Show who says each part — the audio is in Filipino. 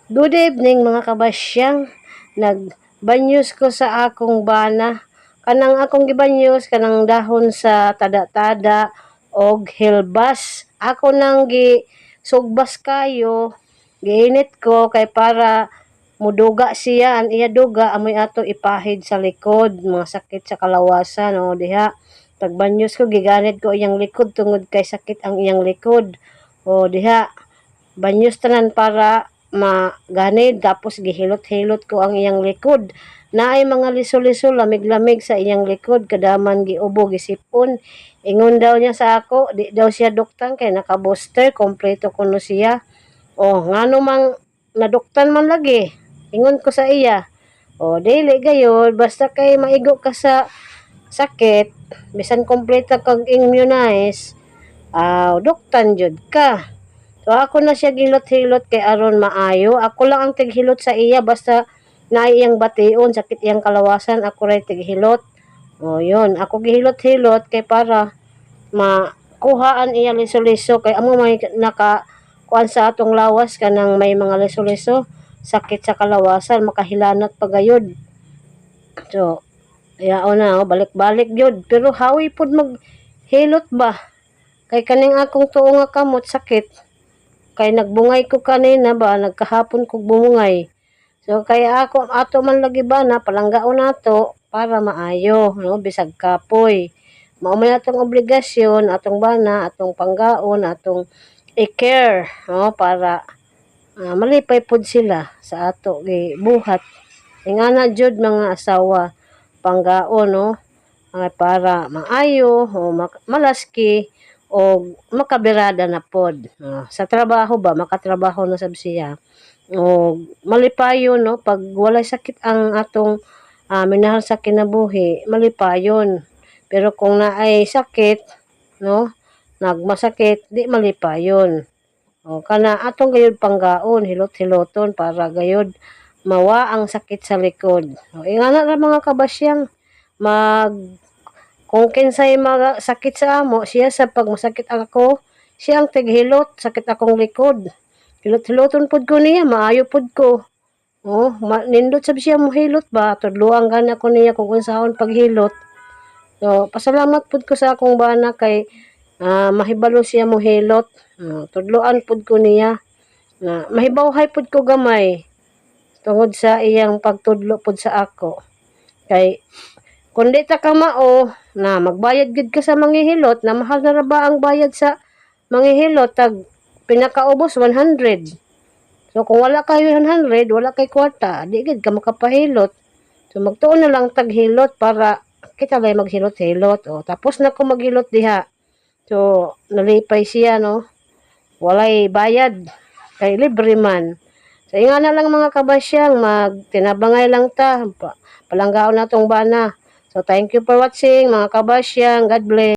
Speaker 1: Good evening mga kabasyang. Nagbanyos ko sa akong bana. Kanang akong gibanyos kanang dahon sa tada-tada og hilbas. Ako nang sugbas kayo, giinit ko kay para muduga siya ang iya duga amoy ato ipahid sa likod, mga sakit sa kalawasan o diha. Tagbanyos ko giganid ko iyang likod tungod kay sakit ang iyang likod. O diha banyos tanan para maganid tapos gihilot-hilot ko ang iyang likod. Naay mga liso-liso lamig-lamig sa iyang likod kadaman giubo gisipon. Ingon daw niya sa ako, di daw siya duktang kay naka-booster, kompleto kuno siya. O ngano mang naduktan man lagi. Ingon ko sa iya. O dili gayud basta kay maigo ka sa sakit, bisan kompleto kag immunize, duktan jud ka. So ako na siya gilot-hilot kay aron maayo. Ako lang ang tighilot sa iya basta naay iyang bation, sakit iyang kalawasan, ako ray tighilot. O yun, ako gihilot-hilot kay para makuhaan iya liso-liso kay amo may kuan sa atong lawas kanang may mga liso-liso, sakit sa kalawasan, makahilanat pagayod. So, yaon na, balik-balik yun. Pero hawi pod maghilot ba? Kay kaning akong tuo nga kamot sakit. Kay nagbungay ko kanina ba, nagkahapon ko bumungay. So kaya ato man lagi ba na palanggaon nato para maayo, no, bisag kapoy. Mao man atong obligasyon, atong bana, atong panggaon, atong i-care, no, para malipay pod sila sa ato buhat. Ingana jud mga asawa panggaon, no, para maayo o malaski o makabirada na pod. Sa trabaho ba makatrabaho na sab siya o malipayon, no, pag walay sakit ang atong minahal sa kinabuhi, malipayon. Pero kung naay sakit, no, nagmasakit, di malipayon. O kana atong gayud panggaon, hilot-hiloton para gayud mawa ang sakit sa likod. O ingana ra mga kabasyang kung kinsay sakit sa amo, siya sa pag masakit ako, siya ang tighilot, sakit akong likod. Hilot-hiloton pod ko niya, maayo pod ko. Oh, nindot sab siya mo hilot ba, tudluang gana ko niya kung unsaon paghilot. So, pasalamat pod ko sa akong bana kay mahibalo siya mo hilot. Tudloan pod ko niya. Mahibawhay pod ko gamay tungod sa iyang pagtudlo pod sa ako. Kay kung di ta ka mao, na magbayad gid ka sa manghihilot, na mahal na ra ba ang bayad sa manghihilot, tag pinakaubos 100. So kung wala kay 100, wala kay kwarta, di gid ka makapahilot. So magtuon na lang taghilot para kita lay maghilot-hilot. O tapos na ko maghilot diha. So nalipay siya, no. Walay bayad, kay libre man. So ingana lang mga kabasyang, magtinabangay lang ta, palanggaon na tong bana. So thank you for watching mga kabasyang. God bless.